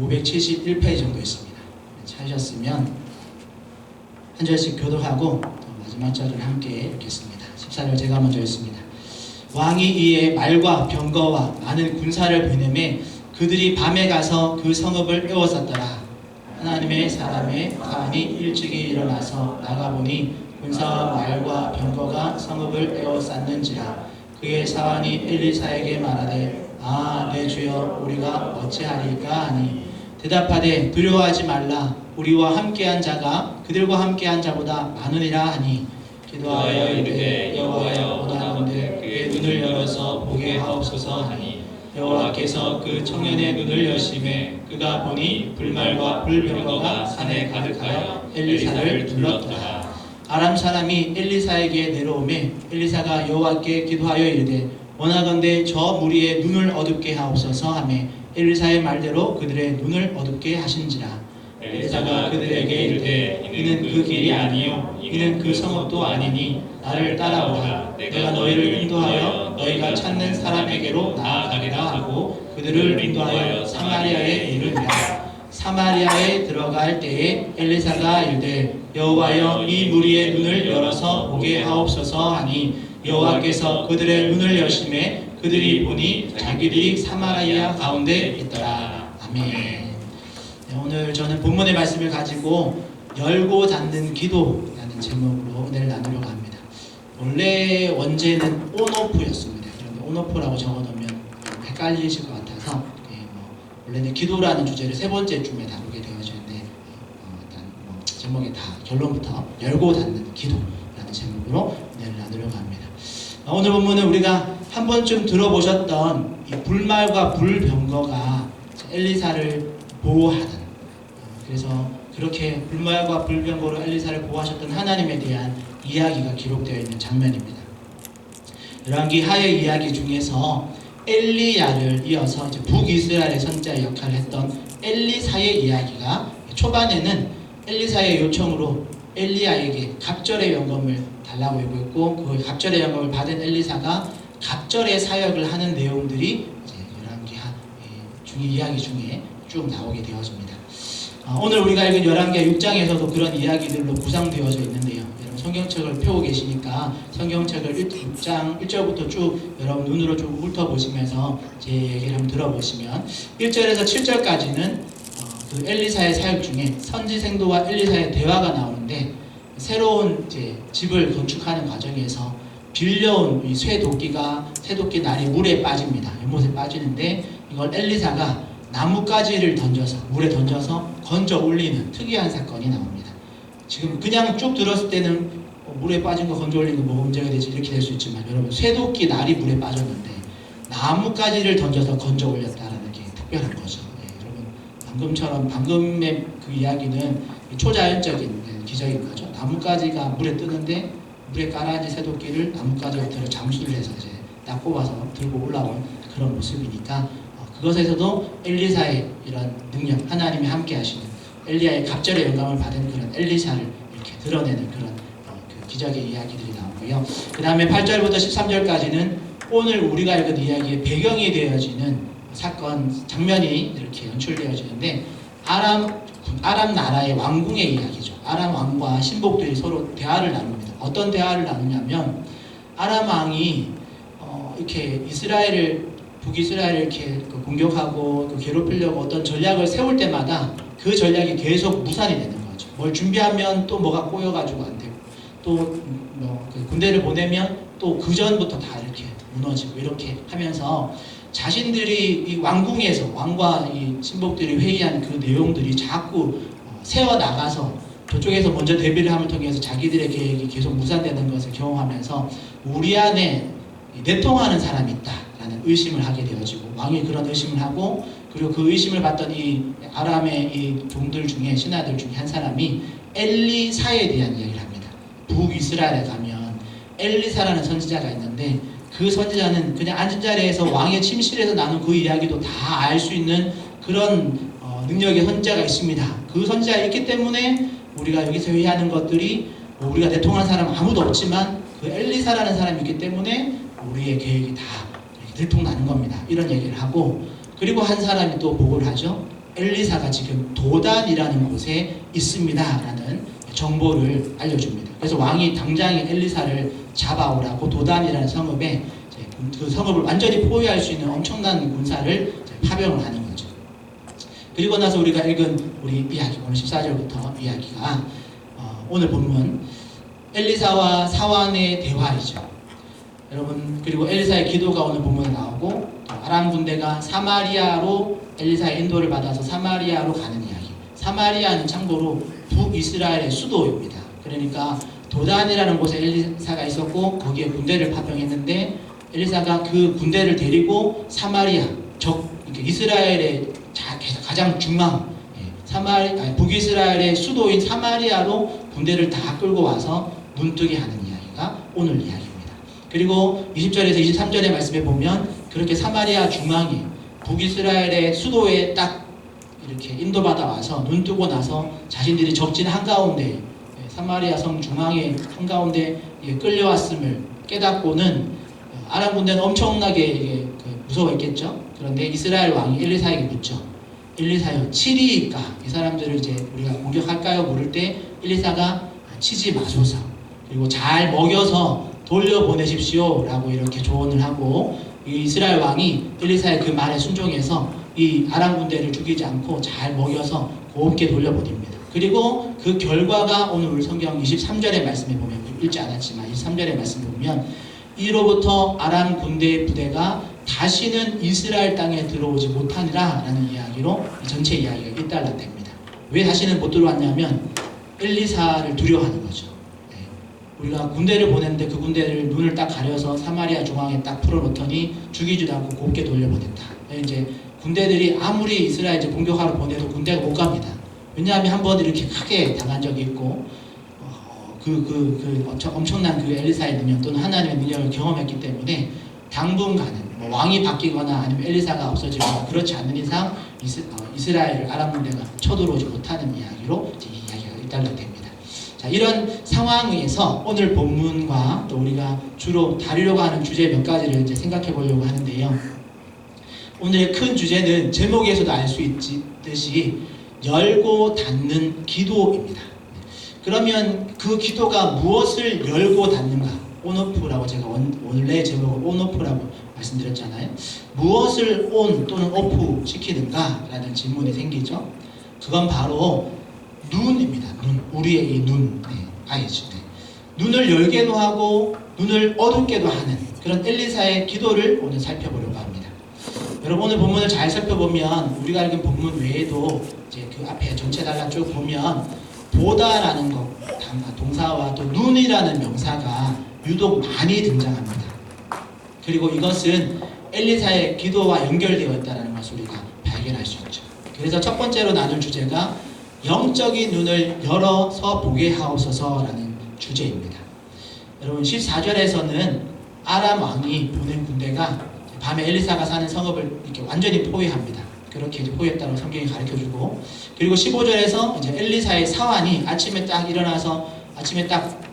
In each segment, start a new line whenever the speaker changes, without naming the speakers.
571페이지 정도 있습니다. 찾으셨으면 한 절씩 교독하고 마지막 절을 함께 읽겠습니다. 14절 제가 먼저 읽습니다. 왕이 이에 말과 병거와 많은 군사를 보내매 그들이 밤에 가서 그 성읍을 에워쌌더라. 하나님의 사람의 간이 일찍이 일어나서 나가보니 군사와 말과 병거가 성읍을 에워쌌는지라. 그의 사환이 엘리사에게 말하되 내 주여 우리가 어찌하리까 하니 대답하되 두려워하지 말라. 우리와 함께한 자가 그들과 함께한 자보다 많으니라 하니 기도하여 이르되 여호와여 원하건대 그의 눈을 열어서 보게 하옵소서 하니 여호와께서 그 청년의 눈을 여심해 그가 보니 불말과 불병거가 산에 가득하여 엘리사를 둘렀더라. 아람 사람이 엘리사에게 내려오매 엘리사가 여호와께 기도하여 이르되 원하건대 저 무리의 눈을 어둡게 하옵소서 하매 엘리사의 말대로 그들의 눈을 어둡게 하신지라. 엘리사가 그들에게 이르되 이는 그 길이 아니요 이는 그 성읍도 아니니 나를 따라오라. 내가 너희를 인도하여 너희가 찾는 사람에게로 나아가리라 하고 그들을 인도하여 사마리아에 이르니라. 사마리아에 들어갈 때에 엘리사가 이르되 여호와여 이 무리의 눈을 열어서 보게 하옵소서 하니 여호와께서 그들의 눈을 여심해 그들이 보니 자기들이 사마리아 가운데 있더라. 아멘. 오늘 저는 본문의 말씀을 가지고 열고 닫는 기도라는 제목으로 은혜를 나누려고 합니다. 원래 원제는 온오프였습니다. 그런데 온오프라고 적어놓으면 헷갈리실 것 같아서 원래는 기도라는 주제를 세 번째 쯤에 다루게 되어졌는데 일단 제목이 다 결론부터 열고 닫는 기도라는 제목으로 은혜를 나누려고 합니다. 오늘 본문은 우리가 한 번쯤 들어보셨던 이 불말과 불병거가 엘리사를 보호하는, 그래서 그렇게 불말과 불병거로 엘리사를 보호하셨던 하나님에 대한 이야기가 기록되어 있는 장면입니다. 열왕기 하의 이야기 중에서 엘리야를 이어서 이제 북이스라엘의 선지자의 역할을 했던 엘리사의 이야기가 초반에는 엘리사의 요청으로 엘리야에게 갑절의 연금을 달라고 했고 그 갑절의 연금을 받은 엘리사가 갑절의 사역을 하는 내용들이 이제 열왕기하 중의 이야기 중에 쭉 나오게 되어집니다. 오늘 우리가 읽은 열왕기하 6장에서도 그런 이야기들로 구성되어져 있는데요. 여러분 성경책을 펴고 계시니까 성경책을 6장 1절부터 쭉 여러분 눈으로 쭉 훑어보시면서 제 얘기를 한번 들어보시면 1절에서 7절까지는 그 엘리사의 사역 중에 선지생도와 엘리사의 대화가 나오는데 새로운 이제 집을 건축하는 과정에서 빌려온 이 쇠도끼 날이 물에 빠집니다. 연못에 빠지는데 이걸 엘리사가 나뭇가지를 던져서 물에 던져서 건져 올리는 특이한 사건이 나옵니다. 지금 그냥 쭉 들었을 때는 물에 빠진 거 건져 올리는 거 뭐가 문제가 되지 이렇게 될 수 있지만 여러분 쇠도끼 날이 물에 빠졌는데 나뭇가지를 던져서 건져 올렸다라는 게 특별한 거죠. 방금처럼 방금의 그 이야기는 초자연적인 기적인 거죠. 나뭇가지가 물에 뜨는데 물에 깔아진 새도끼를 나뭇가지 곁으로 잠수를 해서 이제 딱 뽑아서 들고 올라온 그런 모습이니까 그것에서도 엘리사의 이런 능력, 하나님이 함께 하시는 엘리야의 갑절의 영감을 받은 그런 엘리사를 이렇게 드러내는 그런 그 기적의 이야기들이 나오고요. 그 다음에 8절부터 13절까지는 오늘 우리가 읽은 이야기의 배경이 되어지는 사건 장면이 이렇게 연출되어지는데 아람 나라의 왕궁의 이야기죠. 아람 왕과 신복들이 서로 대화를 나눕니다. 어떤 대화를 나누냐면 아람 왕이 이렇게 북이스라엘을 이렇게 공격하고 괴롭히려고 어떤 전략을 세울 때마다 그 전략이 계속 무산이 되는 거죠. 뭘 준비하면 또 뭐가 꼬여가지고 안 되고 또 군대를 보내면 또 그 전부터 다 이렇게 무너지고 이렇게 하면서 자신들이 이 왕궁에서 왕과 이 신복들이 회의한 그 내용들이 자꾸 새어나가서 저쪽에서 먼저 대비를 함을 통해서 자기들의 계획이 계속 무산되는 것을 경험하면서 우리 안에 내통하는 사람이 있다라는 의심을 하게 되어지고 왕이 그런 의심을 하고 그리고 그 의심을 받던 이 아람의 이 종들 중에 신하들 중에 한 사람이 엘리사에 대한 이야기를 합니다. 북이스라엘에 가면 엘리사라는 선지자가 있는데 그 선지자는 그냥 앉은 자리에서 왕의 침실에서 나눈 그 이야기도 다 알 수 있는 그런 능력의 선지자가 있습니다. 그 선지자가 있기 때문에 우리가 여기서 회의하는 것들이 우리가 내통한 사람 아무도 없지만 그 엘리사라는 사람이 있기 때문에 우리의 계획이 다 들통나는 겁니다. 이런 얘기를 하고 그리고 한 사람이 또 보고를 하죠. 엘리사가 지금 도단이라는 곳에 있습니다라는 정보를 알려줍니다. 그래서 왕이 당장에 엘리사를 잡아오라고 도단이라는 성읍에 그 성읍을 완전히 포위할 수 있는 엄청난 군사를 파병을 하는 거죠. 그리고 나서 우리가 읽은 우리 이야기, 오늘 14절부터 이야기가 오늘 본문 엘리사와 사환의 대화이죠. 여러분, 그리고 엘리사의 기도가 오늘 본문에 나오고 아람 군대가 사마리아로 엘리사의 인도를 받아서 사마리아로 가는 이야기. 사마리아는 참고로 북이스라엘의 수도입니다. 그러니까 도단이라는 곳에 엘리사가 있었고 거기에 군대를 파병했는데 엘리사가 그 군대를 데리고 사마리아, 이스라엘의 가장 중앙 북이스라엘의 수도인 사마리아로 군대를 다 끌고 와서 눈뜨게 하는 이야기가 오늘 이야기입니다. 그리고 20절에서 23절의 말씀에 보면 그렇게 사마리아 중앙에 북이스라엘의 수도에 딱 이렇게 인도받아 와서 눈뜨고 나서 자신들이 적진 한가운데 사마리아 성 중앙의 한가운데 끌려왔음을 깨닫고는 아람 군대는 엄청나게 무서워했겠죠. 그런데 이스라엘 왕이 엘리사에게 묻죠. 엘리사여, 치리이까? 이 사람들을 이제 우리가 공격할까요? 물을 때 엘리사가 치지 마소서, 그리고 잘 먹여서 돌려보내십시오 라고 이렇게 조언을 하고, 이 이스라엘 왕이 엘리사의 그 말에 순종해서 이 아람 군대를 죽이지 않고 잘 먹여서 곱게 돌려보냅니다. 그리고 그 결과가 오늘 우리 성경 23절의 말씀에 보면, 읽지 않았지만 23절의 말씀에 보면 이로부터 아람 군대의 부대가 다시는 이스라엘 땅에 들어오지 못하니라 라는 이야기로 전체 이야기가 일단락됩니다. 왜 다시는 못 들어왔냐면 엘리사를 두려워하는 거죠. 우리가 군대를 보냈는데 그 군대를 눈을 딱 가려서 사마리아 중앙에 딱 풀어놓더니 죽이지도 않고 곱게 돌려보냈다. 이제 군대들이 아무리 이스라엘 이제 공격하러 보내도 군대가 못 갑니다. 왜냐하면 한번 이렇게 크게 당한 적이 있고 엄청난 그 엘리사의 능력 또는 하나님의 능력을 경험했기 때문에 당분간은 왕이 바뀌거나 아니면 엘리사가 없어지거나 그렇지 않는 이상 이스라엘을 아람 군대가 쳐들어오지 못하는 이야기로 이제 이 이야기가 일단락됩니다. 자, 이런 상황에서 오늘 본문과 또 우리가 주로 다루려고 하는 주제 몇 가지를 이제 생각해 보려고 하는데요. 오늘의 큰 주제는 제목에서도 알 수 있듯이 열고 닫는 기도입니다. 그러면 그 기도가 무엇을 열고 닫는가? 온오프라고 제가 원래 제목을 온오프라고 말씀드렸잖아요. 무엇을 온 또는 오프 시키는가? 라는 질문이 생기죠. 그건 바로 눈입니다. 눈. 우리의 이 눈. 아이죠. 눈을 열게도 하고 눈을 어둡게도 하는 그런 엘리사의 기도를 오늘 살펴보려고 합니다. 여러분, 오늘 본문을 잘 살펴보면 우리가 읽은 본문 외에도 이제 그 앞에 전체 단락 쭉 보면 보다라는 것, 동사와 또 눈이라는 명사가 유독 많이 등장합니다. 그리고 이것은 엘리사의 기도와 연결되어 있다는 것을 우리가 발견할 수 있죠. 그래서 첫 번째로 나눌 주제가 영적인 눈을 열어서 보게 하옵소서라는 주제입니다. 여러분, 14절에서는 아람 왕이 보낸 군대가 밤에 엘리사가 사는 성읍을 이렇게 완전히 포위합니다. 그렇게 이제 포위했다고 성경이 가르쳐주고, 그리고 15절에서 이제 엘리사의 사환이 아침에 딱 일어나서 아침에 딱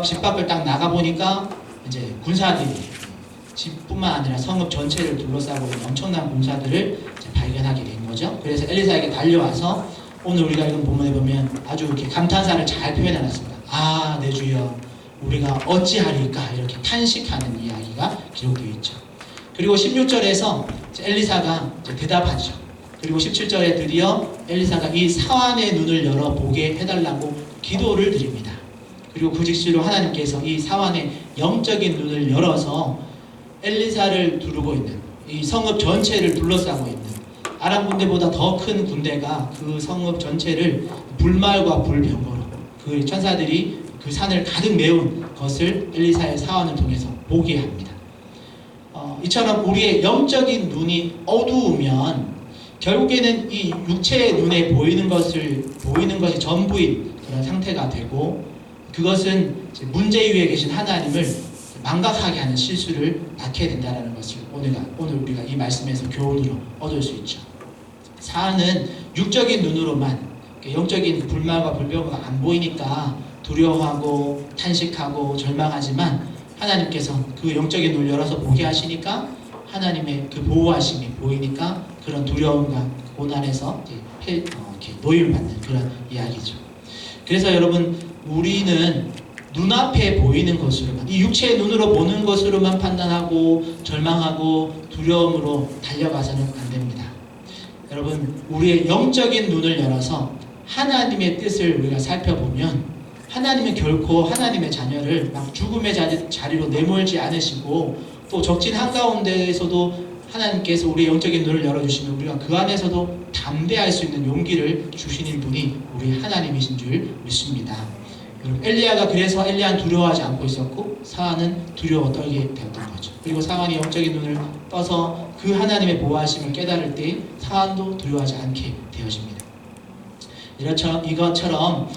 집 밖을 딱 나가보니까 이제 군사들이 집뿐만 아니라 성읍 전체를 둘러싸고 있는 엄청난 군사들을 이제 발견하게 된 거죠. 그래서 엘리사에게 달려와서 오늘 우리가 읽은 본문에 보면 아주 이렇게 감탄사를 잘 표현해놨습니다. 아, 내 주여, 우리가 어찌하리까? 이렇게 탄식하는 이야기가 기록되어 있죠. 그리고 16절에서 엘리사가 이제 대답하죠. 그리고 17절에 드디어 엘리사가 이 사환의 눈을 열어 보게 해달라고 기도를 드립니다. 그리고 그 즉시로 하나님께서 이 사환의 영적인 눈을 열어서 엘리사를 두르고 있는 이 성읍 전체를 둘러싸고 있는 아람 군대보다 더 큰 군대가 그 성읍 전체를 불말과 불병거로 그 천사들이 그 산을 가득 메운 것을 엘리사의 사환을 통해서 보게 합니다. 이처럼 우리의 영적인 눈이 어두우면 결국에는 이 육체의 눈에 보이는 것이 전부인 그런 상태가 되고, 그것은 문제 위에 계신 하나님을 망각하게 하는 실수를 낳게 된다는 것을 오늘 우리가 이 말씀에서 교훈으로 얻을 수 있죠. 사안은 육적인 눈으로만 영적인 불말과 불병거가 안 보이니까 두려워하고 탄식하고 절망하지만, 하나님께서 그 영적인 눈을 열어서 보게 하시니까 하나님의 그 보호하심이 보이니까 그런 두려움과 고난에서 이렇게 노임을 받는 그런 이야기죠. 그래서 여러분, 우리는 눈앞에 보이는 것으로만, 이 육체의 눈으로 보는 것으로만 판단하고 절망하고 두려움으로 달려가서는 안 됩니다. 여러분, 우리의 영적인 눈을 열어서 하나님의 뜻을 우리가 살펴보면, 하나님은 결코 하나님의 자녀를 막 죽음의 자리로 내몰지 않으시고, 또 적진 한가운데에서도 하나님께서 우리의 영적인 눈을 열어주시면 우리가 그 안에서도 담대할 수 있는 용기를 주시는 분이 우리 하나님이신 줄 믿습니다. 여러분, 엘리야가 그래서 엘리야는 두려워하지 않고 있었고 사안은 두려워 떨게 되었던 거죠. 그리고 사안이 영적인 눈을 떠서 그 하나님의 보호하심을 깨달을 때 사안도 두려워하지 않게 되어집니다. 이것처럼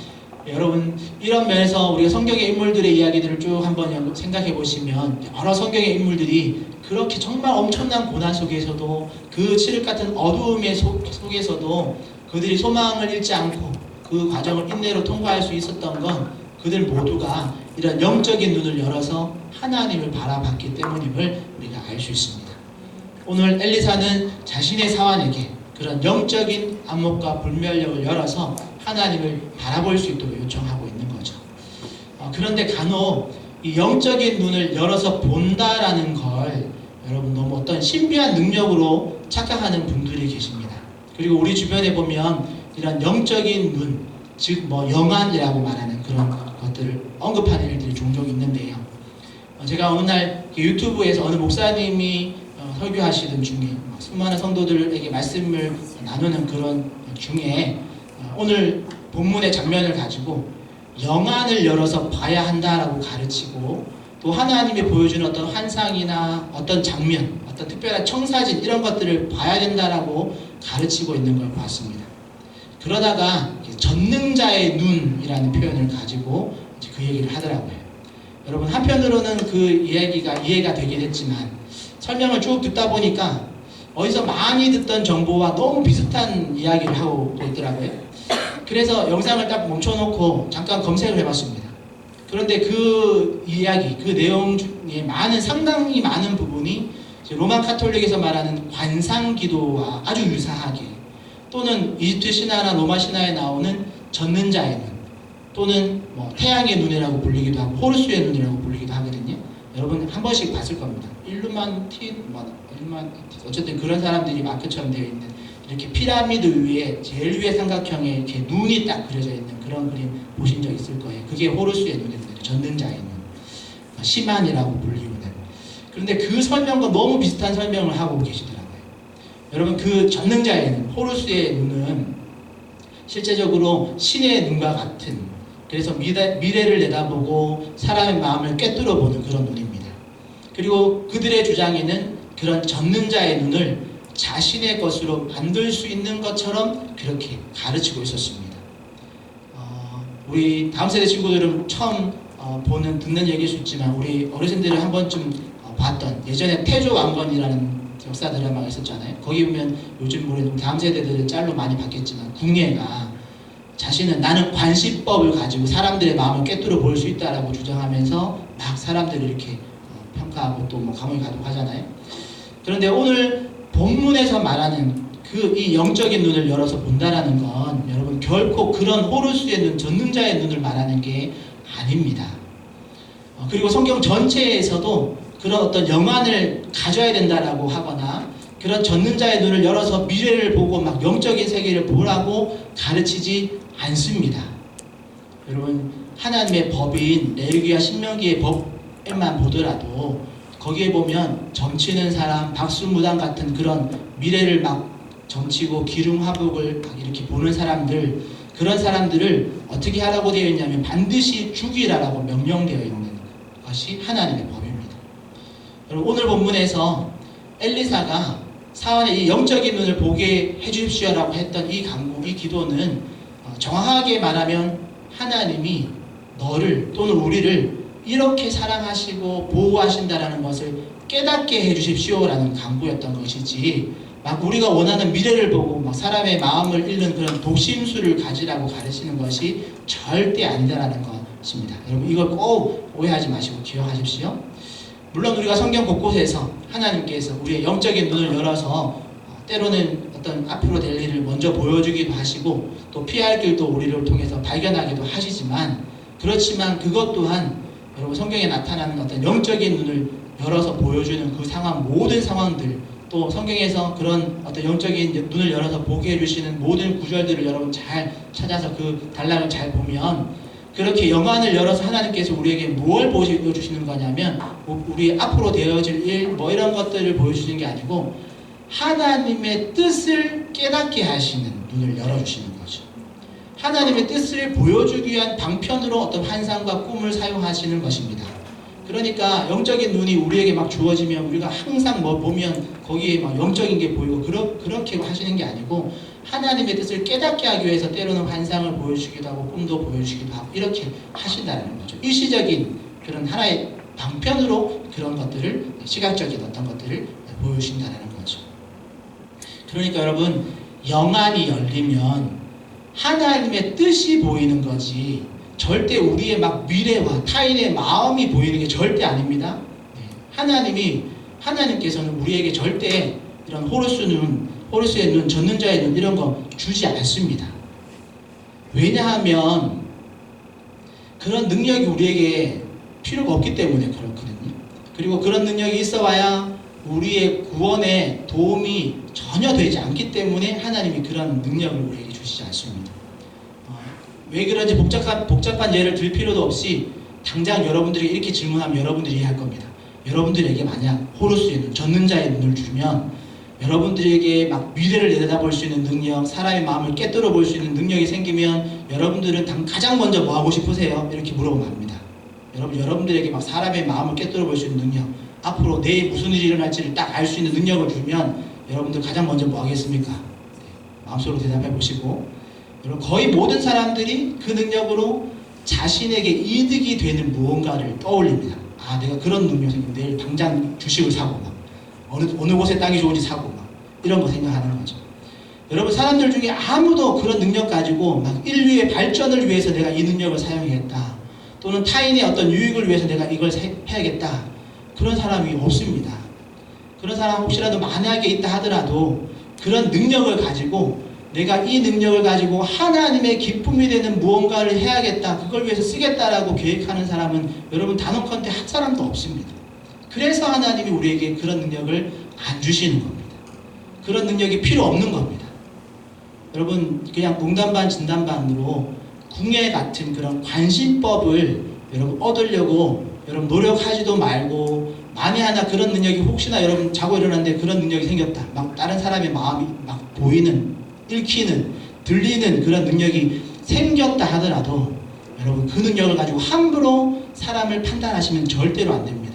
여러분, 이런 면에서 우리가 성경의 인물들의 이야기들을 쭉 한번 생각해 보시면 여러 성경의 인물들이 그렇게 정말 엄청난 고난 속에서도, 그 칠흑 같은 어두움의 속에서도 그들이 소망을 잃지 않고 그 과정을 인내로 통과할 수 있었던 건 그들 모두가 이런 영적인 눈을 열어서 하나님을 바라봤기 때문임을 우리가 알 수 있습니다. 오늘 엘리사는 자신의 사환에게 그런 영적인 안목과 불면력을 열어서 하나님을 바라볼 수 있도록 요청하고 있는 거죠. 그런데 간혹 이 영적인 눈을 열어서 본다라는 걸 여러분 너무 어떤 신비한 능력으로 착각하는 분들이 계십니다. 그리고 우리 주변에 보면 이런 영적인 눈, 즉 영안이라고 말하는 그런 것들을 언급하는 일들이 종종 있는데요. 제가 어느 날 유튜브에서 어느 목사님이 설교하시던 중에 수많은 성도들에게 말씀을 나누는 그런 중에 오늘 본문의 장면을 가지고 영안을 열어서 봐야 한다라고 가르치고, 또 하나님이 보여주는 어떤 환상이나 어떤 장면, 어떤 특별한 청사진 이런 것들을 봐야 된다라고 가르치고 있는 걸 봤습니다. 그러다가 전능자의 눈이라는 표현을 가지고 그 얘기를 하더라고요. 여러분, 한편으로는 그 이야기가 이해가 되긴 했지만 설명을 쭉 듣다 보니까 어디서 많이 듣던 정보와 너무 비슷한 이야기를 하고 있더라고요. 그래서 영상을 딱 멈춰놓고 잠깐 검색을 해봤습니다. 그런데 그 이야기, 그 내용 중에 상당히 많은 부분이 로마 카톨릭에서 말하는 관상기도와 아주 유사하게, 또는 이집트 신화나 로마 신화에 나오는 전능자의 눈, 또는 태양의 눈이라고 불리기도 하고 호르스의 눈이라고 불리기도 하거든요. 여러분 한 번씩 봤을 겁니다. 일루만틴, 어쨌든 그런 사람들이 마크처럼 되어 있는, 이렇게 피라미드 위에 제일 위에 삼각형에 이렇게 눈이 딱 그려져 있는 그런 그림 보신 적 있을 거예요. 그게 호르스의 눈입니다. 전능자의 눈, 시만이라고 불리우는. 그런데 그 설명과 너무 비슷한 설명을 하고 계시더라고요. 여러분, 그 전능자의 눈, 호르스의 눈은 실제적으로 신의 눈과 같은, 그래서 미래를 내다보고 사람의 마음을 꿰뚫어 보는 그런 눈입니다. 그리고 그들의 주장에는 그런 전능자의 눈을 자신의 것으로 만들 수 있는 것처럼 그렇게 가르치고 있었습니다. 우리 다음 세대 친구들은 처음 듣는 얘기일 수 있지만 우리 어르신들은 한 번쯤 봤던, 예전에 태조 왕건이라는 역사 드라마가 있었잖아요. 거기 보면 요즘 우리 다음 세대들은 짤로 많이 봤겠지만 궁예가 자신은 나는 관시법을 가지고 사람들의 마음을 꿰뚫어 볼 수 있다라고 주장하면서 막 사람들을 이렇게 평가하고 또 감옥에 가두고 하잖아요. 그런데 오늘 본문에서 말하는 이 영적인 눈을 열어서 본다라는 건 여러분 결코 그런 호르스의 눈, 전능자의 눈을 말하는 게 아닙니다. 그리고 성경 전체에서도 그런 어떤 영안을 가져야 된다라고 하거나 그런 전능자의 눈을 열어서 미래를 보고 막 영적인 세계를 보라고 가르치지 않습니다. 여러분, 하나님의 법인 레위기와 신명기의 법에만 보더라도 거기에 보면 점치는 사람, 박수무당 같은 그런 미래를 막 점치고 기름화복을 막 이렇게 보는 사람들, 그런 사람들을 어떻게 하라고 되어 있냐면 반드시 죽이라라고 명령되어 있는 것이 하나님의 법입니다. 여러분, 오늘 본문에서 엘리사가 사원의 이 영적인 눈을 보게 해주십시오라고 했던 이 간구, 이 기도는 정확하게 말하면 하나님이 너를 또는 우리를 이렇게 사랑하시고 보호하신다라는 것을 깨닫게 해주십시오라는 간구였던 것이지, 막 우리가 원하는 미래를 보고 막 사람의 마음을 읽는 그런 독심술을 가지라고 가르치는 것이 절대 아니다라는 것입니다. 여러분, 이걸 꼭 오해하지 마시고 기억하십시오. 물론 우리가 성경 곳곳에서 하나님께서 우리의 영적인 눈을 열어서 때로는 어떤 앞으로 될 일을 먼저 보여주기도 하시고 또 피할 길도 우리를 통해서 발견하기도 하시지만 그렇지만 그것 또한 여러분 성경에 나타나는 어떤 영적인 눈을 열어서 보여주는 그 상황 모든 상황들 또 성경에서 그런 어떤 영적인 눈을 열어서 보게 해주시는 모든 구절들을 여러분 잘 찾아서 그 단락을 잘 보면 그렇게 영안을 열어서 하나님께서 우리에게 무엇을 보여주시는 거냐면 우리 앞으로 되어질 일 뭐 이런 것들을 보여주시는 게 아니고 하나님의 뜻을 깨닫게 하시는 눈을 열어주시는 거죠. 하나님의 뜻을 보여주기 위한 방편으로 어떤 환상과 꿈을 사용하시는 것입니다. 그러니까 영적인 눈이 우리에게 막 주어지면 우리가 항상 뭐 보면 거기에 막 영적인 게 보이고 그렇게 하시는 게 아니고 하나님의 뜻을 깨닫게 하기 위해서 때로는 환상을 보여주기도 하고 꿈도 보여주기도 하고 이렇게 하신다는 거죠. 일시적인 그런 하나의 방편으로 그런 것들을 시각적인 어떤 것들을 보여주신다는 거죠. 그러니까 여러분 영안이 열리면 하나님의 뜻이 보이는 거지 절대 우리의 막 미래와 타인의 마음이 보이는 게 절대 아닙니다. 하나님께서는 우리에게 절대 이런 호루스의 눈, 전능자의 눈 이런 거 주지 않습니다. 왜냐하면 그런 능력이 우리에게 필요가 없기 때문에 그렇거든요. 그리고 그런 능력이 있어봐야 우리의 구원에 도움이 전혀 되지 않기 때문에 하나님이 그런 능력을 우리에게 주시지 않습니다. 왜 그런지 복잡한 예를 들 필요도 없이 당장 여러분들이 이렇게 질문하면 여러분들이 이해할 겁니다. 여러분들에게 만약 호루스의 눈, 전능자의 눈을 주면 여러분들에게 막 미래를 내다볼 수 있는 능력, 사람의 마음을 깨뜨려 볼 수 있는 능력이 생기면 여러분들은 가장 먼저 뭐 하고 싶으세요? 이렇게 물어보면 합니다. 여러분들에게 막 사람의 마음을 깨뜨려 볼 수 있는 능력, 앞으로 내일 무슨 일이 일어날지를 딱 알 수 있는 능력을 주면 여러분들 가장 먼저 뭐 하겠습니까? 마음속으로 대답해 보시고 여러분 거의 모든 사람들이 그 능력으로 자신에게 이득이 되는 무언가를 떠올립니다. 아 내가 그런 능력이 생기면 내일 당장 주식을 사고 막 어느 곳에 땅이 좋은지 사고 막 이런 거 생각하는 거죠. 여러분 사람들 중에 아무도 그런 능력 가지고 막 인류의 발전을 위해서 내가 이 능력을 사용하겠다 또는 타인의 어떤 유익을 위해서 내가 이걸 해야겠다 그런 사람이 없습니다. 그런 사람 혹시라도 만약에 있다 하더라도 그런 능력을 가지고 내가 이 능력을 가지고 하나님의 기쁨이 되는 무언가를 해야겠다 그걸 위해서 쓰겠다라고 계획하는 사람은 여러분 단언컨대 한 사람도 없습니다. 그래서 하나님이 우리에게 그런 능력을 안 주시는 겁니다. 그런 능력이 필요 없는 겁니다. 여러분 그냥 농담 반 진담 반으로 궁예 같은 그런 관심법을 여러분 얻으려고 여러분 노력하지도 말고 만에 하나 그런 능력이 혹시나 여러분 자고 일어났는데 그런 능력이 생겼다. 막 다른 사람의 마음이 막 보이는, 읽히는, 들리는 그런 능력이 생겼다 하더라도 여러분 그 능력을 가지고 함부로 사람을 판단하시면 절대로 안 됩니다.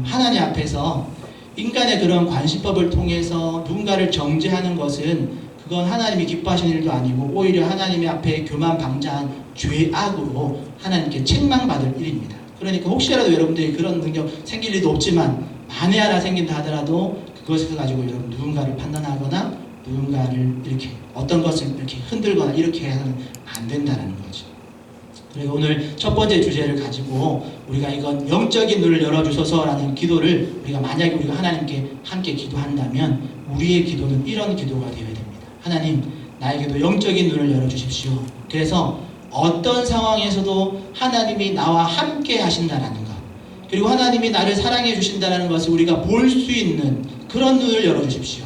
하나님 앞에서 인간의 그런 관심법을 통해서 누군가를 정죄하는 것은 그건 하나님이 기뻐하시는 일도 아니고 오히려 하나님의 앞에 교만방자한 죄악으로 하나님께 책망받을 일입니다. 그러니까 혹시라도 여러분들이 그런 능력 생길 일도 없지만 만에 하나 생긴다 하더라도 그것을 가지고 여러분 누군가를 판단하거나 누군가를 이렇게 어떤 것을 이렇게 흔들거나 이렇게 해서는 안 된다는 거죠. 그리고 오늘 첫 번째 주제를 가지고 우리가 이건 영적인 눈을 열어주소서라는 기도를 만약에 우리가 하나님께 함께 기도한다면 우리의 기도는 이런 기도가 되어야 됩니다. 하나님 나에게도 영적인 눈을 열어주십시오. 그래서 어떤 상황에서도 하나님이 나와 함께 하신다라는 것 그리고 하나님이 나를 사랑해 주신다는 것을 우리가 볼 수 있는 그런 눈을 열어주십시오.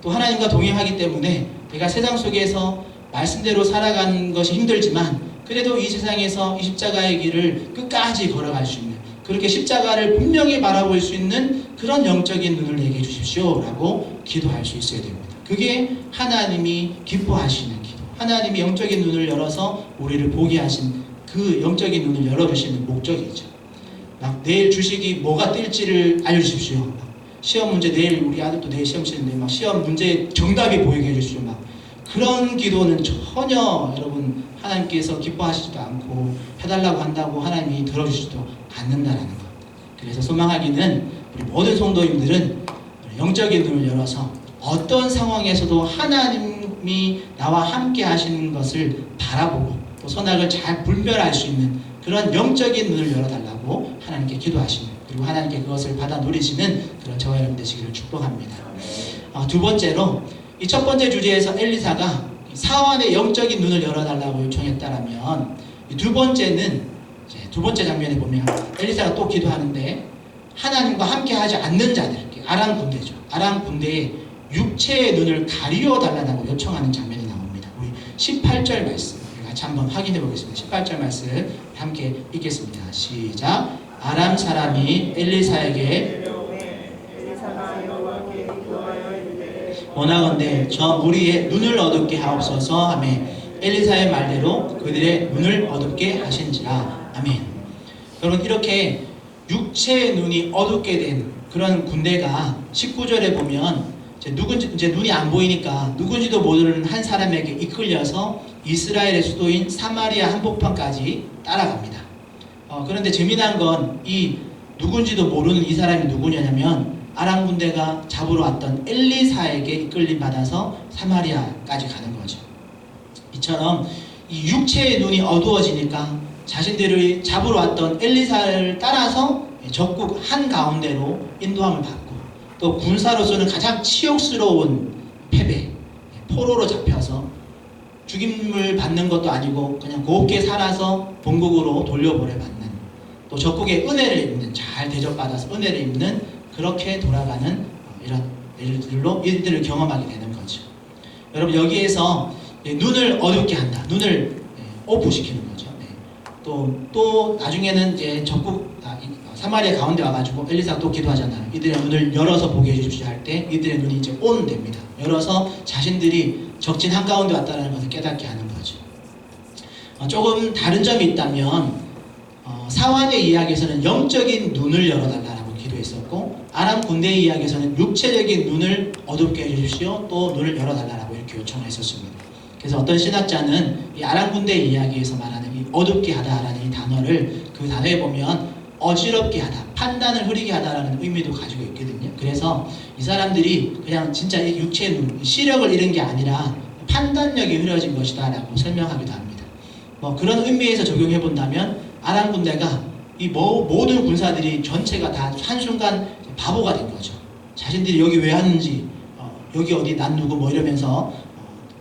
또 하나님과 동행하기 때문에 내가 세상 속에서 말씀대로 살아가는 것이 힘들지만 그래도 이 세상에서 이 십자가의 길을 끝까지 걸어갈 수 있는 그렇게 십자가를 분명히 바라볼 수 있는 그런 영적인 눈을 내게 주십시오 라고 기도할 수 있어야 됩니다. 그게 하나님이 기뻐하시는 기도 하나님이 영적인 눈을 열어서 우리를 보게 하신 그 영적인 눈을 열어주시는 목적이죠. 막 내일 주식이 뭐가 뜰지를 알려주십시오. 시험 문제 내일 우리 아들도 내일 시험 치는데 막 시험 문제 정답이 보이게 해주십시오. 막 그런 기도는 전혀 여러분 하나님께서 기뻐하시지도 않고 해달라고 한다고 하나님이 들어주시지도 않는다라는 것. 그래서 소망하기는 우리 모든 성도님들은 영적인 눈을 열어서 어떤 상황에서도 하나님이 나와 함께 하시는 것을 바라보고 또 선악을 잘 분별할 수 있는 그런 영적인 눈을 열어달라고 하나님께 기도하시는 그리고 하나님께 그것을 받아 누리시는 그런 저와 여러분 되시기를 축복합니다. 두 번째로 이 첫 번째 주제에서 엘리사가 사환의 영적인 눈을 열어달라고 요청했다라면 이 두 번째는 이제 두 번째 장면에 보면 엘리사가 또 기도하는데 하나님과 함께하지 않는 자들, 아람 군대죠. 아람 군대의 육체의 눈을 가리워 달라고 요청하는 장면이 나옵니다. 우리 18절 말씀 같이 한번 확인해 보겠습니다. 18절 말씀 함께 읽겠습니다. 시작. 아람 사람이 엘리사에게 원하건대 저 무리의 눈을 어둡게 하옵소서 하며 엘리사의 말대로 그들의 눈을 어둡게 하신지라. 아멘. 여러분, 이렇게 육체의 눈이 어둡게 된 그런 군대가 19절에 보면 이제 눈이 안 보이니까 누군지도 모르는 한 사람에게 이끌려서 이스라엘의 수도인 사마리아 한복판까지 따라갑니다. 그런데 재미난 건 이 누군지도 모르는 이 사람이 누구냐면 아람 군대가 잡으러 왔던 엘리사에게 이끌림 받아서 사마리아까지 가는 거죠. 이처럼 이 육체의 눈이 어두워지니까 자신들이 잡으러 왔던 엘리사를 따라서 적국 한가운데로 인도함을 받고 또 군사로서는 가장 치욕스러운 패배, 포로로 잡혀서 죽임을 받는 것도 아니고 그냥 곱게 살아서 본국으로 돌려보내받는, 또 적국의 은혜를 입는, 잘 대접받아서 은혜를 입는, 그렇게 돌아가는 이런 일들을 경험하게 되는 거죠. 여러분, 여기에서 눈을 어둡게 한다, 눈을 오프시키는 거죠. 또 나중에는 이제 적국 사마리아 가운데 와가지고 엘리사가 또 기도하잖아요. 이들의 눈을 열어서 보게 해주십시오 할 때 이들의 눈이 이제 온됩니다. 열어서 자신들이 적진 한가운데 왔다는 것을 깨닫게 하는 거죠. 조금 다른 점이 있다면 사환의 이야기에서는 영적인 눈을 열어달라고 기도했었고, 아람 군대의 이야기에서는 육체적인 눈을 어둡게 해주십시오, 또 눈을 열어달라고 이렇게 요청했었습니다. 그래서 어떤 신학자는 이 아람 군대의 이야기에서 말하는 이 어둡게 하다라는 이 단어를 그 단어에 보면 어지럽게 하다, 판단을 흐리게 하다라는 의미도 가지고 있거든요. 그래서 이 사람들이 그냥 진짜 이 육체의 눈, 시력을 잃은 게 아니라 판단력이 흐려진 것이다 라고 설명하기도 합니다. 그런 의미에서 적용해 본다면 아람 군대가 이 모든 군사들이 전체가 다 한순간 바보가 된 거죠. 자신들이 여기 왜 왔는지, 여기 어디 난 누구 이러면서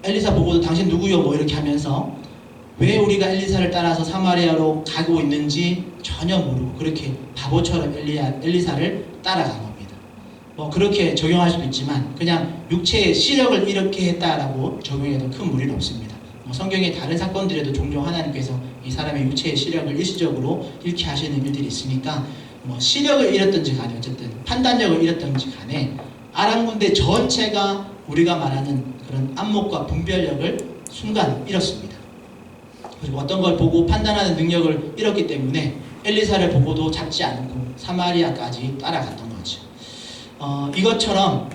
엘리사 보고도 당신 누구요 이렇게 하면서 왜 우리가 엘리사를 따라서 사마리아로 가고 있는지 전혀 모르고 그렇게 바보처럼 엘리사를 따라간 겁니다. 그렇게 적용할 수도 있지만 그냥 육체의 시력을 이렇게 했다라고 적용해도 큰 무리는 없습니다. 성경의 다른 사건들에도 종종 하나님께서 이 사람의 육체의 시력을 일시적으로 잃게 하시는 일들이 있으니까 시력을 잃었든지 간에 어쨌든 판단력을 잃었든지 간에 아람 군대 전체가 우리가 말하는 그런 안목과 분별력을 순간 잃었습니다. 그리고 어떤 걸 보고 판단하는 능력을 잃었기 때문에 엘리사를 보고도 잡지 않고 사마리아까지 따라갔던 거죠. 이것처럼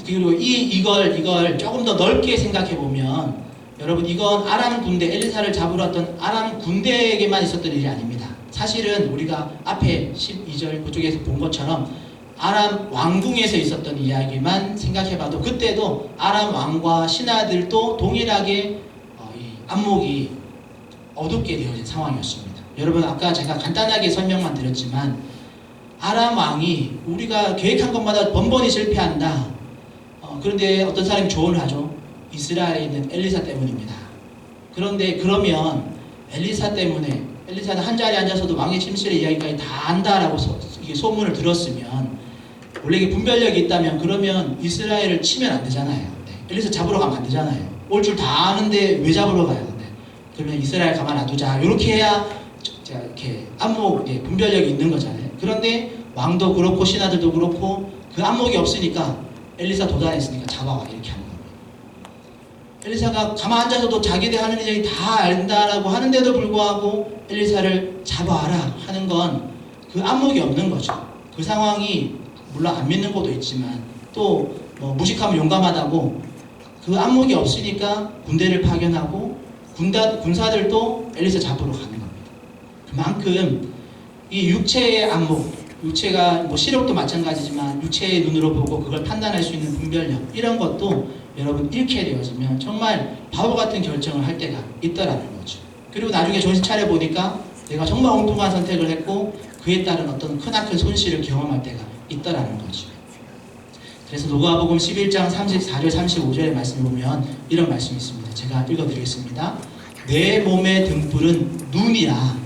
그리고 이걸 조금 더 넓게 생각해 보면 여러분, 이건 아람 군대, 엘리사를 잡으러 왔던 아람 군대에게만 있었던 일이 아닙니다. 사실은 우리가 앞에 12절 그쪽에서 본 것처럼 아람 왕궁에서 있었던 이야기만 생각해봐도 그때도 아람 왕과 신하들도 동일하게 이 안목이 어둡게 되어진 상황이었습니다. 여러분, 아까 제가 간단하게 설명만 드렸지만 아람 왕이 우리가 계획한 것마다 번번이 실패한다. 그런데 어떤 사람이 조언을 하죠. 이스라엘에 있는 엘리사 때문입니다. 그런데 그러면 엘리사 때문에, 엘리사는 한 자리에 앉아서도 왕의 침실의 이야기까지 다 안다라고 소문을 들었으면, 원래 이게 분별력이 있다면 그러면 이스라엘을 치면 안 되잖아요. 엘리사 잡으러 가면 안 되잖아요. 올 줄 다 아는데 왜 잡으러 가요? 그러면 이스라엘 가만 놔두자. 이렇게 해야 이렇게 안목, 분별력이 있는 거잖아요. 그런데 왕도 그렇고 신하들도 그렇고 그 안목이 없으니까 엘리사 도단했으니까 잡아와 이렇게 하는 겁니다. 엘리사가 가만 앉아서도 자기들 하는 일이 다 안다라고 하는데도 불구하고 엘리사를 잡아와라 하는 건 그 안목이 없는 거죠. 그 상황이 물론 안 믿는 것도 있지만 또 무식하면 용감하다고 그 안목이 없으니까 군대를 파견하고 군사들도 엘리사 잡으러 가는 겁니다. 그만큼 이 육체의 안목, 육체가 시력도 마찬가지지만 육체의 눈으로 보고 그걸 판단할 수 있는 분별력, 이런 것도 여러분 잃게 되어지면 정말 바보 같은 결정을 할 때가 있다라는 거죠. 그리고 나중에 정신 차려 보니까 내가 정말 엉뚱한 선택을 했고 그에 따른 어떤 크나큰 손실을 경험할 때가 있다라는 거죠. 그래서 누가복음 11장 34절 35절의 말씀을 보면 이런 말씀이 있습니다. 제가 읽어드리겠습니다. 내 몸의 등불은 눈이라.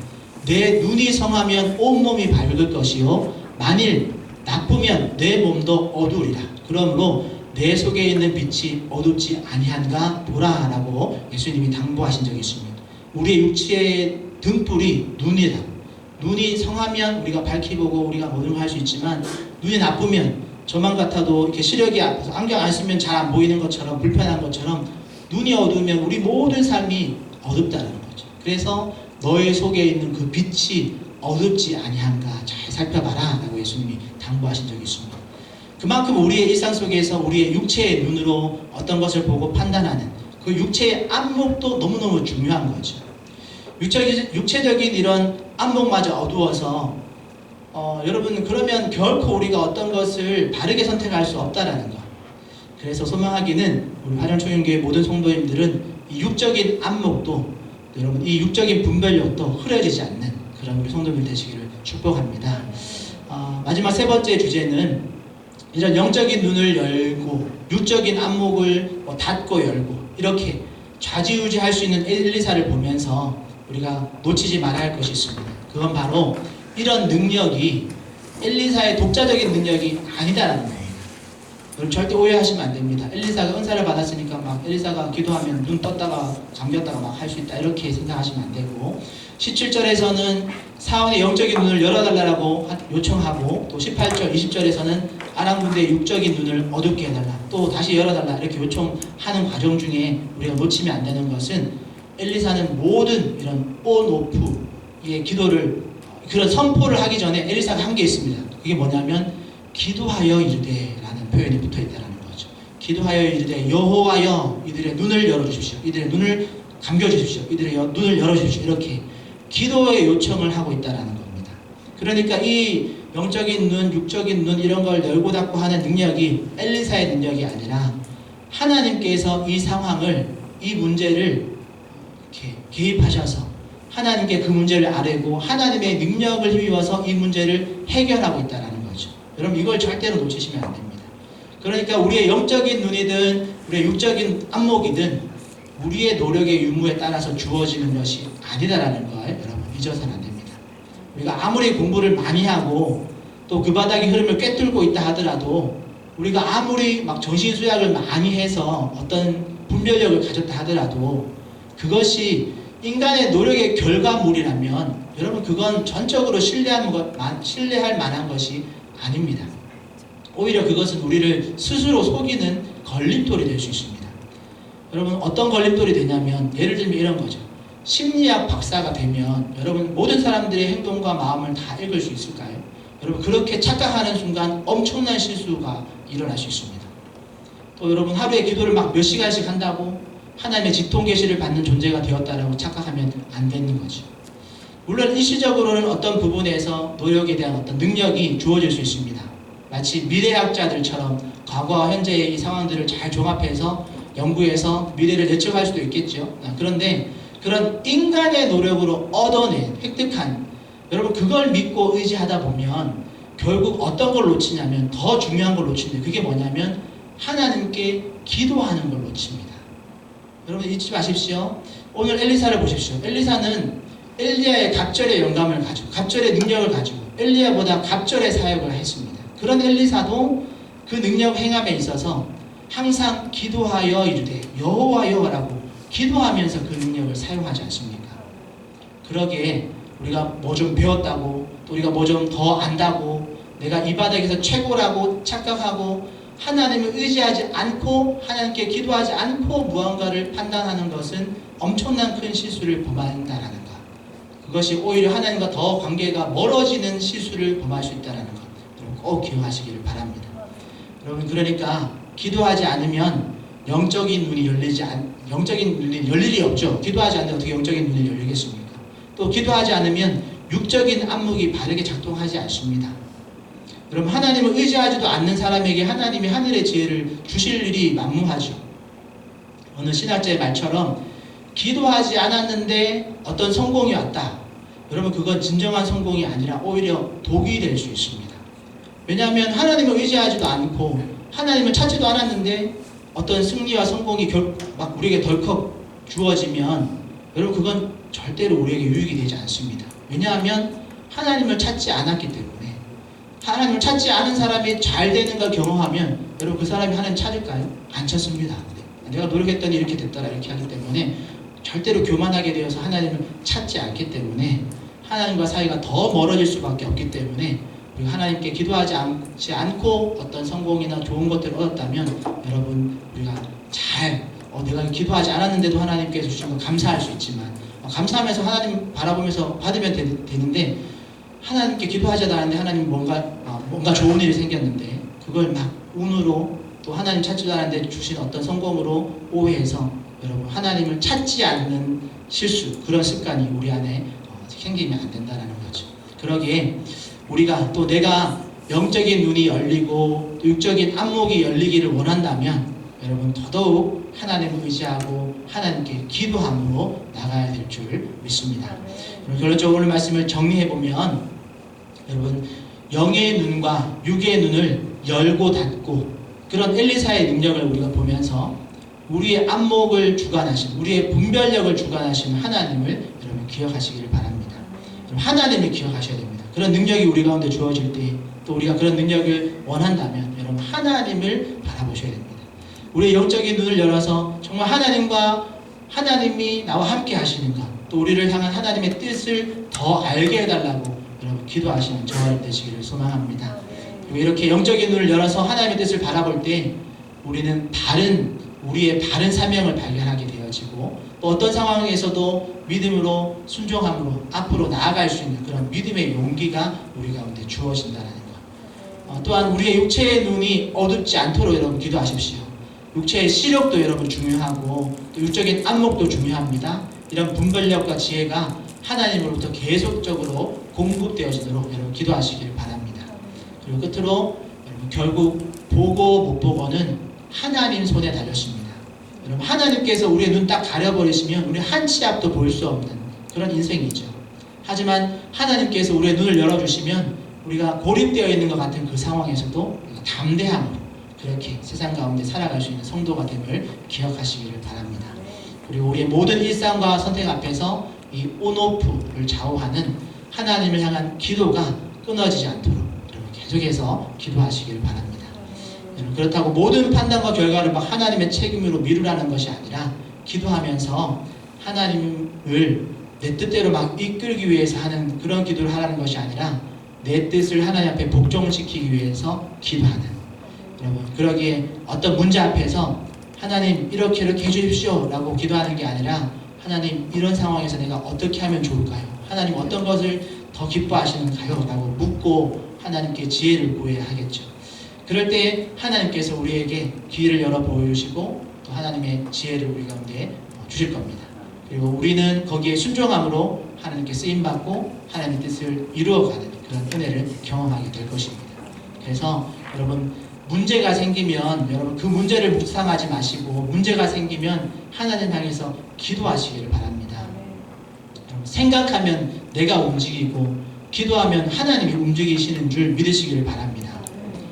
내 눈이 성하면 온몸이 밝을 것이요 만일 나쁘면 내 몸도 어두우리라. 그러므로 내 속에 있는 빛이 어둡지 아니한가 보라라고 예수님이 당부하신 적이 있습니다. 우리의 육체의 등불이 눈이라고. 눈이 성하면 우리가 밝히 보고 우리가 모든 걸 할 수 있지만 눈이 나쁘면 저만 같아도 이렇게 시력이 앞에서 안경 안 쓰면 잘 안 보이는 것처럼 불편한 것처럼 눈이 어두우면 우리 모든 삶이 어둡다는 거죠. 그래서 너의 속에 있는 그 빛이 어둡지 아니한가 잘 살펴봐라 라고 예수님이 당부하신 적이 있습니다. 그만큼 우리의 일상 속에서 우리의 육체의 눈으로 어떤 것을 보고 판단하는 그 육체의 안목도 너무너무 중요한 거죠. 육체적인 이런 안목마저 어두워서 여러분 그러면 결코 우리가 어떤 것을 바르게 선택할 수 없다라는 거. 그래서 소망하기는 우리 화정초연교회 모든 성도님들은 이 육적인 안목도 여러분 이 육적인 분별력도 흐려지지 않는 그런 우리 성도님 되시기를 축복합니다. 마지막 세 번째 주제는 이런 영적인 눈을 열고 육적인 안목을 닫고 열고 이렇게 좌지우지할 수 있는 엘리사를 보면서 우리가 놓치지 말아야 할 것이 있습니다. 그건 바로 이런 능력이 엘리사의 독자적인 능력이 아니다라는 거예요. 여러분 절대 오해하시면 안 됩니다. 엘리사가 은사를 받았으니까 막 엘리사가 기도하면 눈 떴다가 잠겼다가 막 할 수 있다 이렇게 생각하시면 안 되고 17절에서는 사원의 영적인 눈을 열어달라고 요청하고 또 18절, 20절에서는 아람 군대의 육적인 눈을 어둡게 해달라 또 다시 열어달라 이렇게 요청하는 과정 중에 우리가 놓치면 안 되는 것은 엘리사는 모든 이런 온오프의 기도를 그런 선포를 하기 전에 엘리사가 한 게 있습니다. 그게 뭐냐면 기도하여 이르되 라는 표현이 붙어 있다는 거죠. 기도하여 이르되 여호와여 이들의 눈을 열어주십시오. 이들의 눈을 감겨주십시오. 이들의 눈을 열어주십시오. 이렇게 기도의 요청을 하고 있다는 겁니다. 그러니까 이 영적인 눈, 육적인 눈 이런 걸 열고 닫고 하는 능력이 엘리사의 능력이 아니라 하나님께서 이 상황을 이 문제를 이렇게 개입하셔서 하나님께 그 문제를 아뢰고 하나님의 능력을 힘입어서 이 문제를 해결하고 있다는 거죠. 여러분 이걸 절대로 놓치시면 안 됩니다. 그러니까 우리의 영적인 눈이든 우리의 육적인 안목이든 우리의 노력의 유무에 따라서 주어지는 것이 아니다라는 걸 여러분 잊어서는 안 됩니다. 우리가 아무리 공부를 많이 하고 또 그 바닥의 흐름을 꿰뚫고 있다 하더라도 우리가 아무리 막 정신수양을 많이 해서 어떤 분별력을 가졌다 하더라도 그것이 인간의 노력의 결과물이라면 여러분 그건 전적으로 신뢰할 만한 것이 아닙니다. 오히려 그것은 우리를 스스로 속이는 걸림돌이 될 수 있습니다. 여러분 어떤 걸림돌이 되냐면 예를 들면 이런 거죠. 심리학 박사가 되면 여러분 모든 사람들의 행동과 마음을 다 읽을 수 있을까요? 여러분 그렇게 착각하는 순간 엄청난 실수가 일어날 수 있습니다. 또 여러분 하루에 기도를 막 몇 시간씩 한다고 하나님의 직통 계시를 받는 존재가 되었다라고 착각하면 안 되는 거죠. 물론 일시적으로는 어떤 부분에서 노력에 대한 어떤 능력이 주어질 수 있습니다. 마치 미래학자들처럼 과거와 현재의 이 상황들을 잘 종합해서 연구해서 미래를 예측할 수도 있겠죠. 그런데 그런 인간의 노력으로 얻어낸 획득한 여러분 그걸 믿고 의지하다 보면 결국 어떤 걸 놓치냐면 더 중요한 걸 놓치는데 그게 뭐냐면 하나님께 기도하는 걸 놓칩니다. 여러분 잊지 마십시오. 오늘 엘리사를 보십시오. 엘리사는 엘리야의 갑절의 영감을 가지고 갑절의 능력을 가지고 엘리야보다 갑절의 사역을 했습니다. 그런 엘리사도 그 능력 행함에 있어서 항상 기도하여 이르되 여호와여라고 기도하면서 그 능력을 사용하지 않습니까? 그러기에 우리가 뭐 좀 배웠다고 또 우리가 뭐 좀 더 안다고 내가 이 바닥에서 최고라고 착각하고 하나님을 의지하지 않고 하나님께 기도하지 않고 무언가를 판단하는 것은 엄청난 큰 실수를 범한다라는 것. 그것이 오히려 하나님과 더 관계가 멀어지는 실수를 범할 수 있다는 것. 여러분 꼭 기억하시기를 바랍니다. 여러분 그러니까 기도하지 않으면 영적인 눈이 영적인 눈이 열 일이 없죠. 기도하지 않는데 어떻게 영적인 눈이 열리겠습니까? 또 기도하지 않으면 육적인 안목이 바르게 작동하지 않습니다. 여러분 하나님을 의지하지도 않는 사람에게 하나님이 하늘의 지혜를 주실 일이 만무하죠. 어느 신학자의 말처럼 기도하지 않았는데 어떤 성공이 왔다. 여러분 그건 진정한 성공이 아니라 오히려 독이 될 수 있습니다. 왜냐하면 하나님을 의지하지도 않고 하나님을 찾지도 않았는데 어떤 승리와 성공이 막 우리에게 덜컥 주어지면 여러분 그건 절대로 우리에게 유익이 되지 않습니다. 왜냐하면 하나님을 찾지 않았기 때문에. 하나님을 찾지 않은 사람이 잘 되는 걸 경험하면 여러분 그 사람이 하나님 찾을까요? 안 찾습니다. 내가 노력했더니 이렇게 됐더라 이렇게 하기 때문에 절대로 교만하게 되어서 하나님을 찾지 않기 때문에 하나님과 사이가 더 멀어질 수밖에 없기 때문에 우리가 하나님께 기도하지 않고 어떤 성공이나 좋은 것들을 얻었다면 여러분 우리가 내가 기도하지 않았는데도 하나님께서 주신 거 감사할 수 있지만 감사하면서 하나님 바라보면서 받으면 되는데 하나님께 기도하지 않았는데 하나님 뭔가 좋은 일이 생겼는데 그걸 막 운으로 또 하나님 찾지도 않았는데 주신 어떤 성공으로 오해해서 여러분 하나님을 찾지 않는 실수 그런 습관이 우리 안에 생기면 안 된다는 거죠. 그러기에 우리가 또 내가 영적인 눈이 열리고 육적인 안목이 열리기를 원한다면 여러분 더더욱 하나님을 의지하고 하나님께 기도함으로 나가야 될 줄 믿습니다. 결론적으로 오늘 말씀을 정리해보면 여러분 영의 눈과 육의 눈을 열고 닫고 그런 엘리사의 능력을 우리가 보면서 우리의 안목을 주관하신 우리의 분별력을 주관하신 하나님을 여러분 기억하시기를 바랍니다. 하나님을 기억하셔야 됩니다. 그런 능력이 우리 가운데 주어질 때 또 우리가 그런 능력을 원한다면 여러분 하나님을 바라보셔야 됩니다. 우리의 영적인 눈을 열어서 정말 하나님이 나와 함께 하시는가 또 우리를 향한 하나님의 뜻을 더 알게 해달라고 여러분 기도하시는 저와 되시기를 소망합니다. 그리고 이렇게 영적인 눈을 열어서 하나님의 뜻을 바라볼 때 우리는 우리의 바른 사명을 발견하게 되어지고 또 어떤 상황에서도 믿음으로 순종함으로 앞으로 나아갈 수 있는 그런 믿음의 용기가 우리 가운데 주어진다는 것. 또한 우리의 육체의 눈이 어둡지 않도록 여러분 기도하십시오. 육체의 시력도 여러분 중요하고 또 육적인 안목도 중요합니다. 이런 분별력과 지혜가 하나님으로부터 계속적으로 공급되어지도록 여러분 기도하시기를 바랍니다. 그리고 끝으로 여러분 결국 보고 못 보고는 하나님 손에 달렸습니다. 여러분 하나님께서 우리의 눈 딱 가려버리시면 우리 한 치 앞도 볼 수 없는 그런 인생이죠. 하지만 하나님께서 우리의 눈을 열어주시면 우리가 고립되어 있는 것 같은 그 상황에서도 담대함으로 그렇게 세상 가운데 살아갈 수 있는 성도가 됨을 기억하시기를 바랍니다. 그리고 우리의 모든 일상과 선택 앞에서 이 온오프를 좌우하는 하나님을 향한 기도가 끊어지지 않도록 여러분 계속해서 기도하시기를 바랍니다. 그렇다고 모든 판단과 결과를 막 하나님의 책임으로 미루라는 것이 아니라 기도하면서 하나님을 내 뜻대로 막 이끌기 위해서 하는 그런 기도를 하라는 것이 아니라 내 뜻을 하나님 앞에 복종시키기 위해서 기도하는 여러분 그러기에 어떤 문제 앞에서 하나님 이렇게 해주십시오 라고 기도하는 게 아니라 하나님 이런 상황에서 내가 어떻게 하면 좋을까요? 하나님 어떤 것을 더 기뻐하시는가요? 라고 묻고 하나님께 지혜를 구해야 하겠죠. 그럴 때 하나님께서 우리에게 기회를 열어 보여주시고 또 하나님의 지혜를 우리 가운데 주실 겁니다. 그리고 우리는 거기에 순종함으로 하나님께 쓰임받고 하나님의 뜻을 이루어가는 그런 은혜를 경험하게 될 것입니다. 그래서 여러분 문제가 생기면 여러분 그 문제를 묵상하지 마시고 문제가 생기면 하나님 향해서 기도하시기를 바랍니다. 여러분 생각하면 내가 움직이고 기도하면 하나님이 움직이시는 줄 믿으시기를 바랍니다.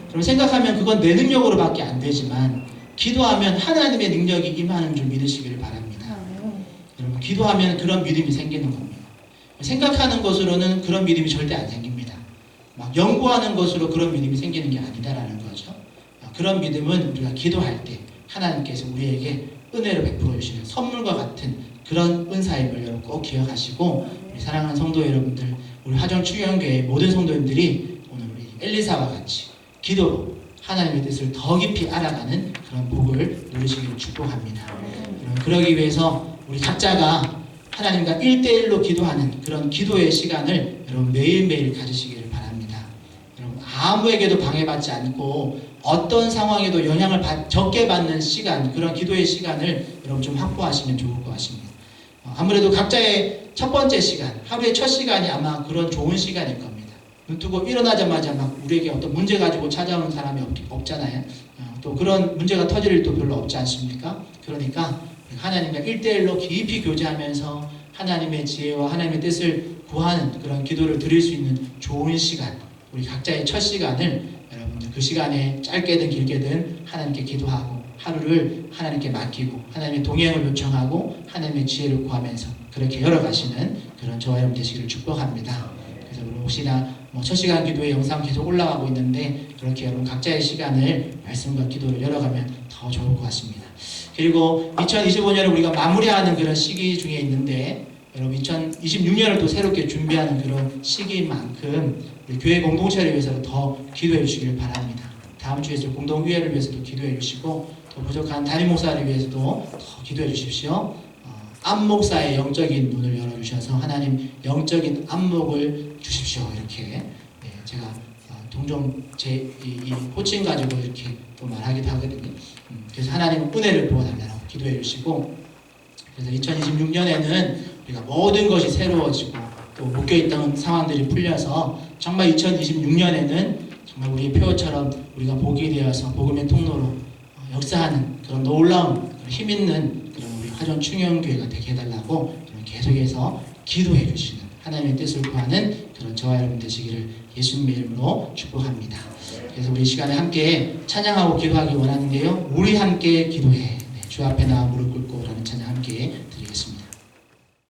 여러분 생각하면 그건 내 능력으로밖에 안 되지만 기도하면 하나님의 능력이 임하는 줄 믿으시기를 바랍니다. 여러분 기도하면 그런 믿음이 생기는 겁니다. 생각하는 것으로는 그런 믿음이 절대 안 생깁니다. 막 연구하는 것으로 그런 믿음이 생기는 게 아니다라는 거죠. 그런 믿음은 우리가 기도할 때 하나님께서 우리에게 은혜를 베풀어 주시는 선물과 같은 그런 은사임을 여러분 꼭 기억하시고 우리 사랑하는 성도 여러분들 우리 화정축영교회 모든 성도님들이 오늘 우리 엘리사와 같이 기도로 하나님의 뜻을 더 깊이 알아가는 그런 복을 누리시기를 축복합니다. 그러기 위해서 우리 각자가 하나님과 1대1로 기도하는 그런 기도의 시간을 여러분 매일매일 가지시기를 바랍니다. 여러분 아무에게도 방해받지 않고 어떤 상황에도 영향을 적게 받는 시간, 그런 기도의 시간을 여러분 좀 확보하시면 좋을 것 같습니다. 아무래도 각자의 첫 번째 시간, 하루의 첫 시간이 아마 그런 좋은 시간일 겁니다. 눈 뜨고 일어나자마자 막 우리에게 어떤 문제 가지고 찾아오는 사람이 없잖아요. 또 그런 문제가 터질 일도 별로 없지 않습니까? 그러니까 하나님과 1대1로 깊이 교제하면서 하나님의 지혜와 하나님의 뜻을 구하는 그런 기도를 드릴 수 있는 좋은 시간, 우리 각자의 첫 시간을 여러분 그 시간에 짧게든 길게든 하나님께 기도하고 하루를 하나님께 맡기고 하나님의 동행을 요청하고 하나님의 지혜를 구하면서 그렇게 열어가시는 그런 저와 여러분 되시기를 축복합니다. 그래서 우리 혹시나 첫 시간 기도의 영상 계속 올라가고 있는데 그렇게 여러분 각자의 시간을 말씀과 기도를 열어가면 더 좋을 것 같습니다. 그리고 2025년을 우리가 마무리하는 그런 시기 중에 있는데 여러분 2026년을 또 새롭게 준비하는 그런 시기인 만큼 우리 교회 공동체를 위해서 더 기도해 주시길 바랍니다. 다음 주에 공동의회를 위해서도 기도해 주시고 또 부족한 담임 목사를 위해서도 더 기도해 주십시오. 안목사의 영적인 눈을 열어주셔서 하나님 영적인 안목을 주십시오. 이렇게 제가 종종 이 호칭 가지고 이렇게 또 말하기도 하거든요. 그래서 하나님 은혜를 부어달라고 기도해 주시고 그래서 2026년에는 우리가 모든 것이 새로워지고 또 묶여있던 상황들이 풀려서 정말 2026년에는 정말 우리의 표처럼 우리가 복이 되어서 복음의 통로로 역사하는 그런 놀라운 힘있는 그런 우리 화전 충영교회가 되게 해달라고 계속해서 기도해 주시는 하나님의 뜻을 구하는 그런 저와 여러분 되시기를 예수님의 이름으로 축복합니다. 그래서 우리 시간에 함께 찬양하고 기도하기 원하는데요. 우리 함께 기도해. 주 앞에 나와 무릎 꿇고